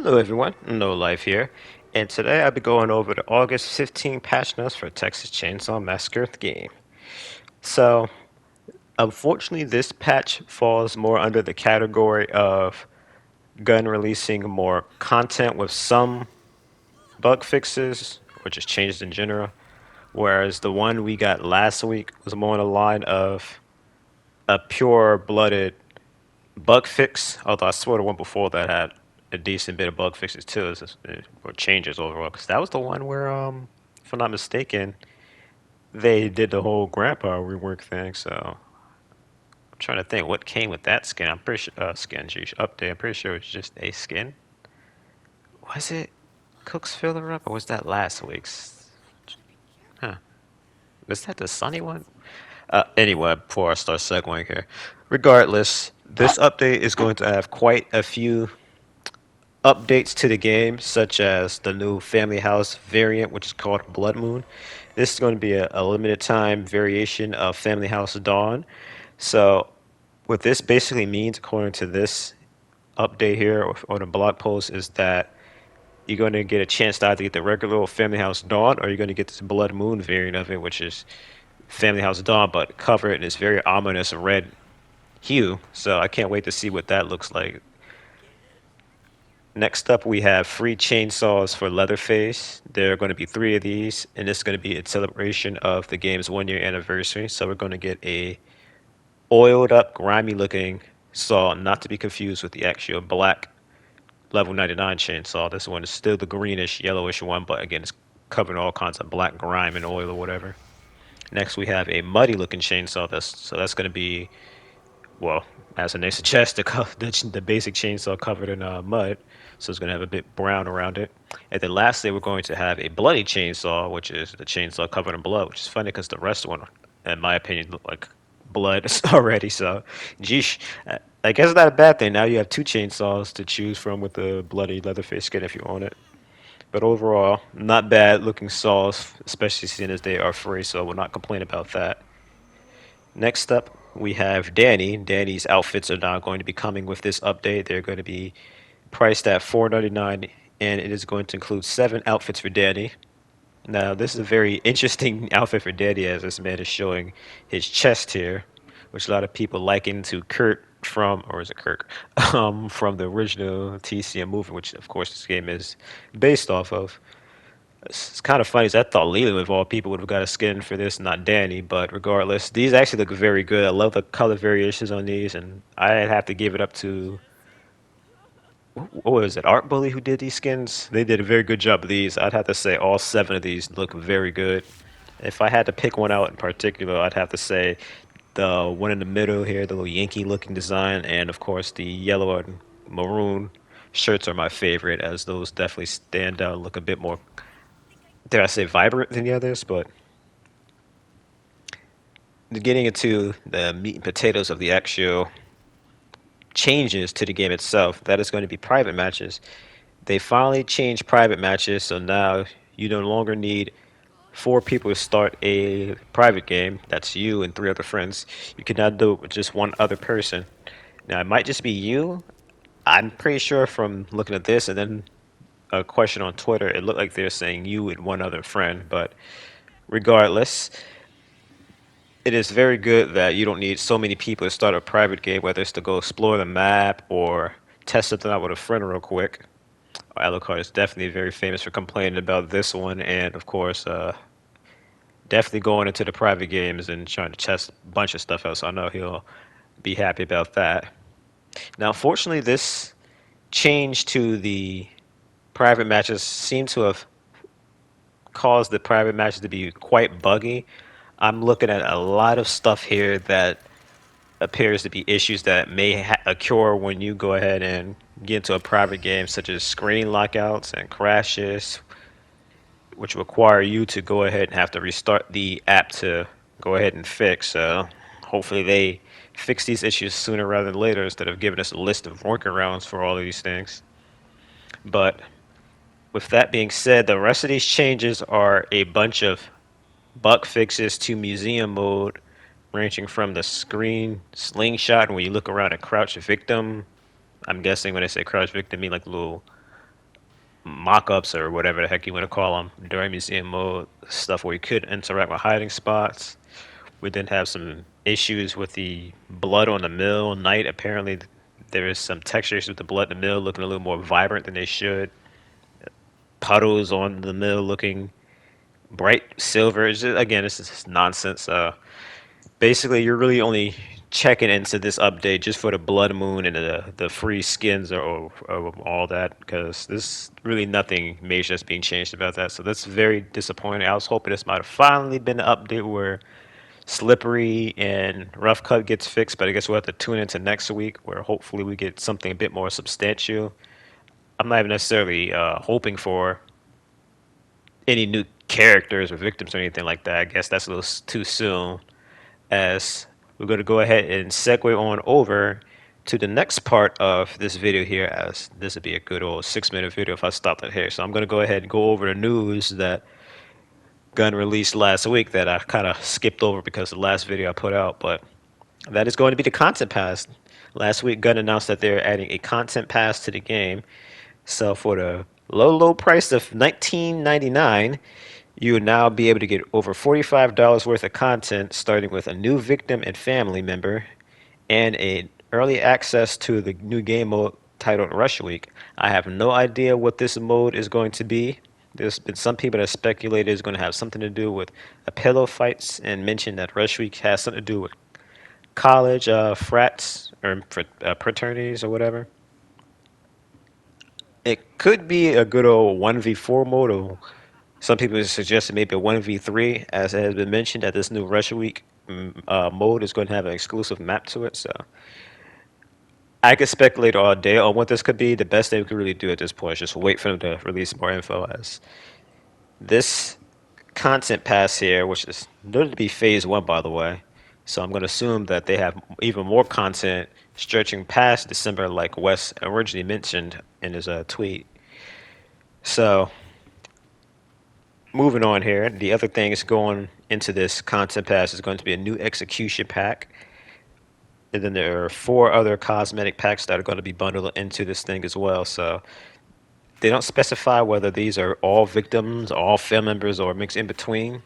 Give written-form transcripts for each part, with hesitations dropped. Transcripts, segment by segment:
Hello everyone, No Life here, and today I'll be going over the August 15 patch notes for Texas Chainsaw Massacre the game. So, unfortunately this patch falls more under the category of gun releasing more content with some bug fixes or just changes in general, whereas the one we got last week was more on the line of a pure-blooded bug fix, although I swear the one before that had a decent bit of bug fixes too, or changes overall. Because that was the one where, if I'm not mistaken, they did the whole grandpa rework thing. So I'm trying to think what came with that skin. I'm pretty sure skin geez, update. I'm pretty sure it's just a skin. Was it Cook's filler up or was that last week's? Huh? Was that the sunny one? Anyway, before I start segueing here, regardless, this update is going to have quite a few updates to the game, such as the new Family House variant, which is called Blood Moon. This is going to be a limited time variation of Family House Dawn. So, what this basically means, according to this update here or the blog post, is that you're going to get a chance to either get the regular old Family House Dawn or you're going to get this Blood Moon variant of it, which is Family House Dawn, but covered in this very ominous red hue. So, I can't wait to see what that looks like. Next up, we have free chainsaws for Leatherface. There are going to be three of these, and this is going to be in celebration of the game's 1 year anniversary. So we're going to get a oiled up, grimy looking saw, not to be confused with the actual black level 99 chainsaw. This one is still the greenish, yellowish one, but again, it's covered in all kinds of black grime and oil or whatever. Next, we have a muddy looking chainsaw. That's going to be, well, as the name suggests, the basic chainsaw covered in mud, so it's going to have a bit brown around it. And then lastly, we're going to have a bloody chainsaw, which is the chainsaw covered in blood, which is funny because the rest one, in my opinion, look like blood already. So, geesh, I guess it's not a bad thing. Now you have two chainsaws to choose from with the bloody Leatherface skin if you own it. But overall, not bad looking saws, especially seeing as they are free, so we'll not complain about that. Next up, we have Danny. Danny's outfits are now going to be coming with this update. They're going to be priced at $4.99, and it is going to include 7 outfits for Danny. Now, this is a very interesting outfit for Danny, as this man is showing his chest here, which a lot of people liken to Kurt from, or is it Kirk, from the original TCM movie, which of course this game is based off of. It's kind of funny. 'Cause I thought Leland, of all people, would have got a skin for this, not Danny. But regardless, these actually look very good. I love the color variations on these, and I have to give it up to what was it, Art Bully, who did these skins. They did a very good job of these. I'd have to say all 7 of these look very good. If I had to pick one out in particular, I'd have to say the one in the middle here, the little Yankee-looking design, and of course the yellow and maroon shirts are my favorite, as those definitely stand out, look a bit more, dare I say, vibrant than the others. But getting into the meat and potatoes of the actual changes to the game itself, that is going to be private matches. They finally changed private matches, so now you no longer need 4 people to start a private game. That's you and 3 other friends. You can now do it with just one other person. Now, it might just be you. I'm pretty sure from looking at this and then a question on Twitter, it looked like they're saying you and one other friend, but regardless, it is very good that you don't need so many people to start a private game, whether it's to go explore the map or test something out with a friend real quick. Alucard is definitely very famous for complaining about this one, and of course, definitely going into the private games and trying to test a bunch of stuff out. So I know he'll be happy about that. Now, fortunately, this change to the private matches seem to have caused the private matches to be quite buggy. I'm looking at a lot of stuff here that appears to be issues that may occur when you go ahead and get into a private game, such as screen lockouts and crashes, which require you to go ahead and have to restart the app to go ahead and fix. So hopefully they fix these issues sooner rather than later instead of giving us a list of workarounds for all of these things. But with that being said, the rest of these changes are a bunch of bug fixes to museum mode, ranging from the screen slingshot, and when you look around at crouch victim. I'm guessing when I say crouch victim, I mean like the little mock-ups or whatever the heck you want to call them during museum mode stuff where you could interact with hiding spots. We did have some issues with the blood on the mill night. Apparently, there is some textures with the blood in the mill looking a little more vibrant than they should. Puddles on the mill looking bright silver. Again, it's just nonsense. Basically, you're really only checking into this update just for the blood moon and the free skins or all that because there's really nothing major that's being changed about that. So that's very disappointing. I was hoping this might have finally been an update where slippery and rough cut gets fixed, but I guess we'll have to tune into next week where hopefully we get something a bit more substantial. I'm not even necessarily hoping for any new characters or victims or anything like that. I guess that's a little too soon. As we're going to go ahead and segue on over to the next part of this video here, as this would be a good old 6 minute video if I stopped it here. So I'm going to go ahead and go over the news that Gun released last week that I kind of skipped over because of the last video I put out, but that is going to be the content pass. Last week, Gun announced that they're adding a content pass to the game. So for the low price of $19.99, you will now be able to get over $45 worth of content, starting with a new victim and family member, and a early access to the new game mode titled Rush Week. I have no idea what this mode is going to be. There's been some people that speculated it's going to have something to do with a pillow fights and mentioned that Rush Week has something to do with college frats or fraternities or whatever. It could be a good old 1v4 mode, or some people suggested maybe a 1v3, as it has been mentioned that this new Russia Week mode is going to have an exclusive map to it. So I could speculate all day on what this could be. The best thing we could really do at this point is just wait for them to release more info. As this content pass here, which is noted to be phase one, by the way. So I'm going to assume that they have even more content stretching past December, like Wes originally mentioned in his tweet. So moving on here, the other thing is going into this content pass is going to be a new execution pack. And then there are four other cosmetic packs that are going to be bundled into this thing as well. So they don't specify whether these are all victims, all family members, or mixed in between.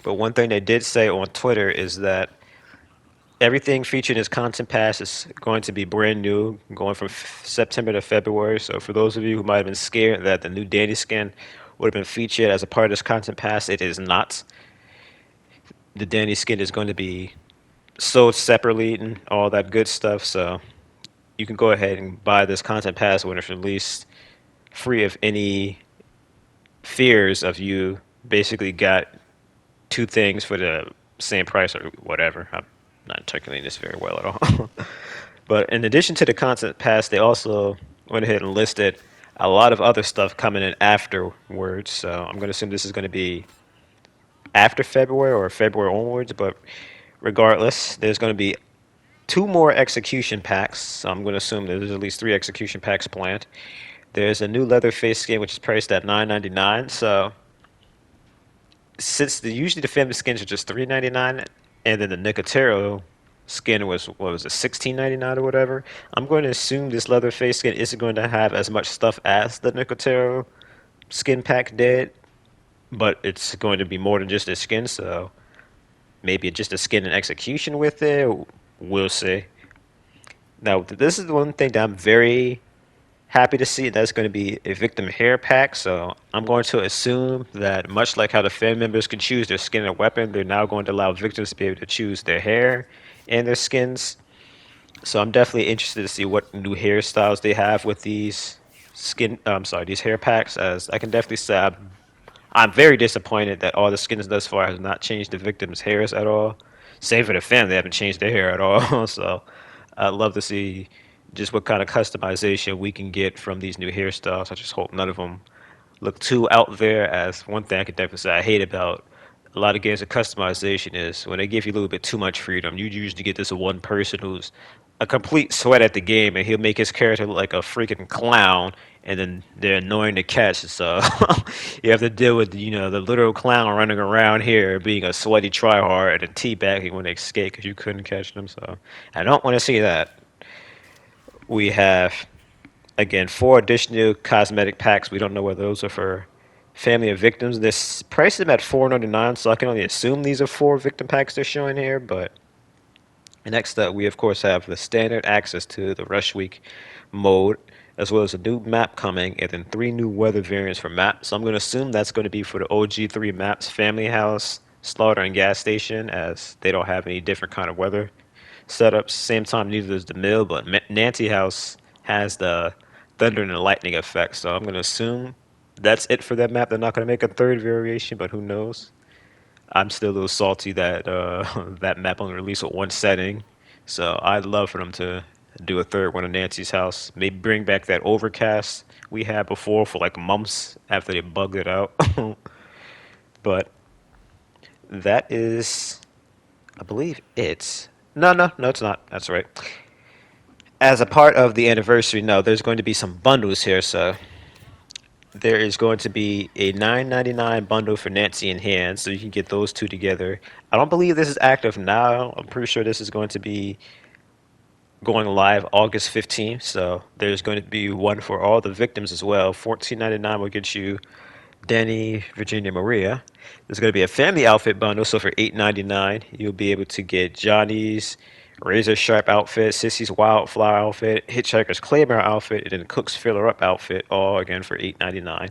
But one thing they did say on Twitter is that everything featured in this content pass is going to be brand new, going from September to February. So for those of you who might have been scared that the new Danny skin would have been featured as a part of this content pass, it is not. The Danny skin is going to be sold separately and all that good stuff. So you can go ahead and buy this content pass when it's released, free of any fears of you basically got two things for the same price or whatever. I'm not articulating this very well at all. But in addition to the content pass, they also went ahead and listed a lot of other stuff coming in afterwards. So I'm going to assume this is going to be after February or February onwards. But regardless, there's going to be two more execution packs. So I'm going to assume there's at least three execution packs planned. There's a new Leatherface skin which is priced at $9.99. So since usually the family skins are just $3.99, and then the Nicotero skin was what was it $16.99 or whatever. I'm going to assume this Leatherface skin isn't going to have as much stuff as the Nicotero skin pack did, but it's going to be more than just a skin. So maybe just a skin and execution with it. We'll see. Now this is the one thing that I'm very happy to see. That's going to be a victim hair pack. So I'm going to assume that much like how the family members can choose their skin and weapon, they're now going to allow victims to be able to choose their hair and their skins. So I'm definitely interested to see what new hairstyles they have with these these hair packs. As I can definitely say, I'm very disappointed that all the skins thus far has not changed the victims' hairs at all. Same for the family, they haven't changed their hair at all. So I'd love to see just what kind of customization we can get from these new hairstyles. I just hope none of them look too out there. As one thing I could definitely say I hate about a lot of games of customization is when they give you a little bit too much freedom. You usually get this one person who's a complete sweat at the game, and he'll make his character look like a freaking clown, and then they're annoying to catch. So you have to deal with the literal clown running around here being a sweaty tryhard and teabagging when they escape because you couldn't catch them. So I don't want to see that. We have Again, 4 additional cosmetic packs. We don't know whether those are for family of victims. This price is at 4.99, so I can only assume these are 4 victim packs they're showing here. But next up, we of course have the standard access to the Rush Week mode, as well as a new map coming, and then 3 new weather variants for maps. So I'm going to assume that's going to be for the OG 3 maps: Family House, Slaughter, and Gas Station, as they don't have any different kind of weather setups. Same time, neither does the Mill, but Nancy House has the thunder and the lightning effect. So I'm going to assume that's it for that map. They're not going to make a third variation, but who knows? I'm still a little salty that that map only released with 1 setting. So I'd love for them to do a third one of Nancy's House. Maybe bring back that overcast we had before for like months after they bugged it out. But that is, I believe it's. No, it's not. That's right. As a part of the anniversary, no, there's going to be some bundles here. So there is going to be a 9.99 bundle for Nancy and Hands, so you can get those two together. I don't believe this is active now. I'm pretty sure this is going to be going live August 15th. So there's going to be one for all the victims as well. 14.99 will get you Danny, Virginia, Maria. There's going to be a family outfit bundle. So for 8.99, you'll be able to get Johnny's Razor Sharp outfit, Sissy's Wildflower outfit, Hitchhiker's Claymore outfit, and then Cook's Filler Up outfit, all again for 8.99.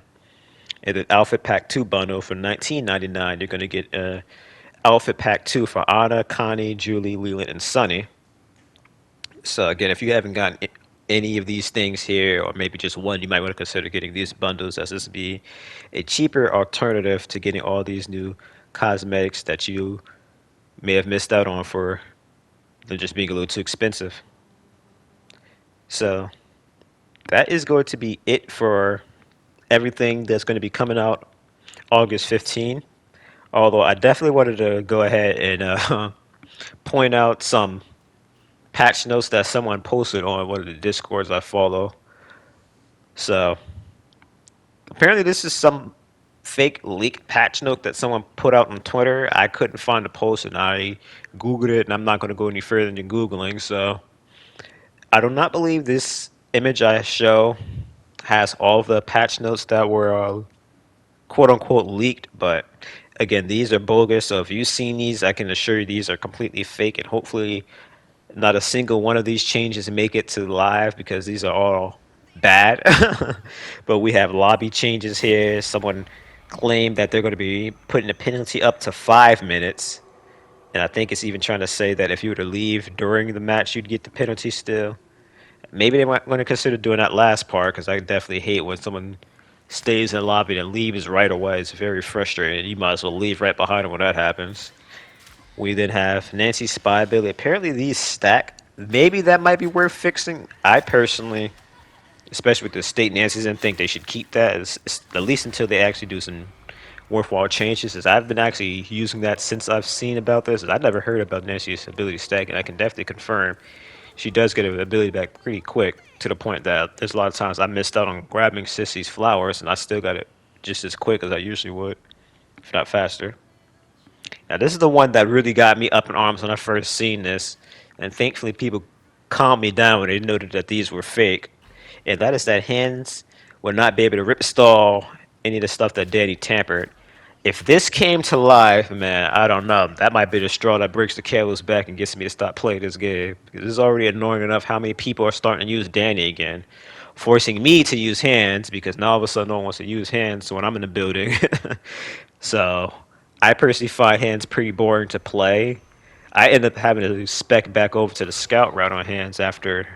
And then Outfit Pack 2 bundle for 19.99. You're going to get Outfit Pack 2 for Anna, Connie, Julie, Leland, and Sunny. So again, if you haven't gotten any of these things here, or maybe just one, you might want to consider getting these bundles, as this would be a cheaper alternative to getting all these new cosmetics that you may have missed out on for them just being a little too expensive. So that is going to be it for everything that's going to be coming out August 15th. Although I definitely wanted to go ahead and point out some patch notes that someone posted on one of the discords I follow. So apparently this is some fake leak patch note that someone put out on Twitter. I couldn't find the post and I googled it, and I'm not going to go any further than googling. So I do not believe this image I show has all of the patch notes that were quote unquote leaked, but again, these are bogus. So if you've seen these, I can assure you these are completely fake, and hopefully not a single one of these changes make it to live, because these are all bad. But we have lobby changes here. Someone claimed that they're going to be putting the penalty up to 5 minutes. And I think it's even trying to say that if you were to leave during the match, you'd get the penalty still. Maybe they might want to consider doing that last part, because I definitely hate when someone stays in the lobby and leaves right away. It's very frustrating. You might as well leave right behind them when that happens. We then have Nancy's spy ability. Apparently these stack. Maybe that might be worth fixing. I personally, especially with the state Nancy's in, think they should keep that at least until they actually do some worthwhile changes. As I've been actually using that since I've seen about this. I've never heard about Nancy's ability stack, and I can definitely confirm she does get her ability back pretty quick, to the point that there's a lot of times I missed out on grabbing Sissy's flowers, and I still got it just as quick as I usually would, if not faster. Now, this is the one that really got me up in arms when I first seen this, and thankfully people calmed me down when they noted that these were fake. And that is that Hands will not be able to rip stall any of the stuff that Danny tampered. If this came to life, man, I don't know. That might be the straw that breaks the camel's back and gets me to stop playing this game. Because it's already annoying enough how many people are starting to use Danny again, forcing me to use Hands, because now all of a sudden no one wants to use Hands when I'm in the building. So I personally find Hands pretty boring to play. I end up having to spec back over to the Scout route on Hands after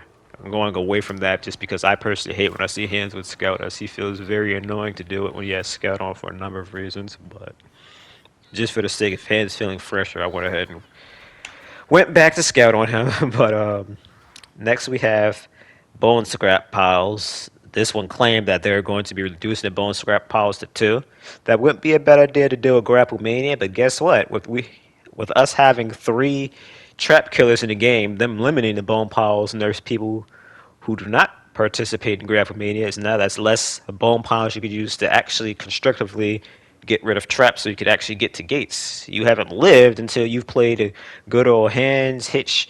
going away from that, just because I personally hate when I see Hands with Scout, as he feels very annoying to do it when he has Scout on for a number of reasons. But just for the sake of Hands feeling fresher, I went ahead and went back to Scout on him. But next we have bone scrap piles. This one claimed that they're going to be reducing the bone scrap piles to 2. That wouldn't be a bad idea to do a Grapple Mania, but guess what? With us having 3 trap killers in the game, them limiting the bone piles, and there's people who do not participate in Grapple Mania, is now that's less bone piles you could use to actually constructively get rid of traps, so you could actually get to gates. You haven't lived until you've played a good old Hands Hitch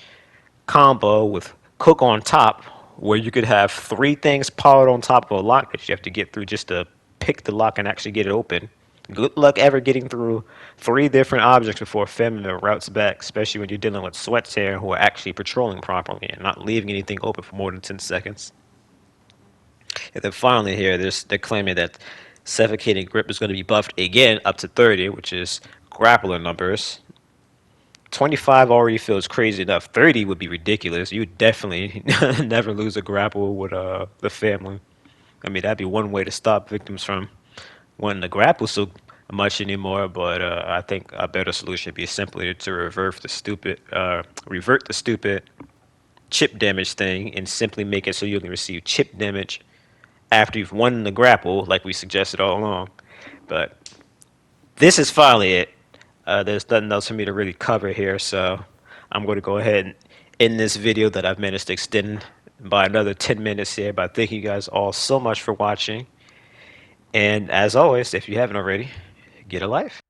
combo with Cook on top, where you could have three things piled on top of a lock that you have to get through just to pick the lock and actually get it open. Good luck ever getting through three different objects before a family member routes back, especially when you're dealing with sweats here who are actually patrolling properly and not leaving anything open for more than 10 seconds. And then finally here, they're claiming that suffocating grip is going to be buffed again up to 30, which is grappler numbers. 25 already feels crazy enough. 30 would be ridiculous. You would definitely never lose a grapple with the family. I mean, that'd be one way to stop victims from wanting to grapple so much anymore. But I think a better solution would be simply to revert the stupid chip damage thing and simply make it so you only receive chip damage after you've won the grapple, like we suggested all along. But this is finally it. There's nothing else for me to really cover here, so I'm going to go ahead and end this video that I've managed to extend by another 10 minutes here. But thank you guys all so much for watching. And as always, if you haven't already, get a life.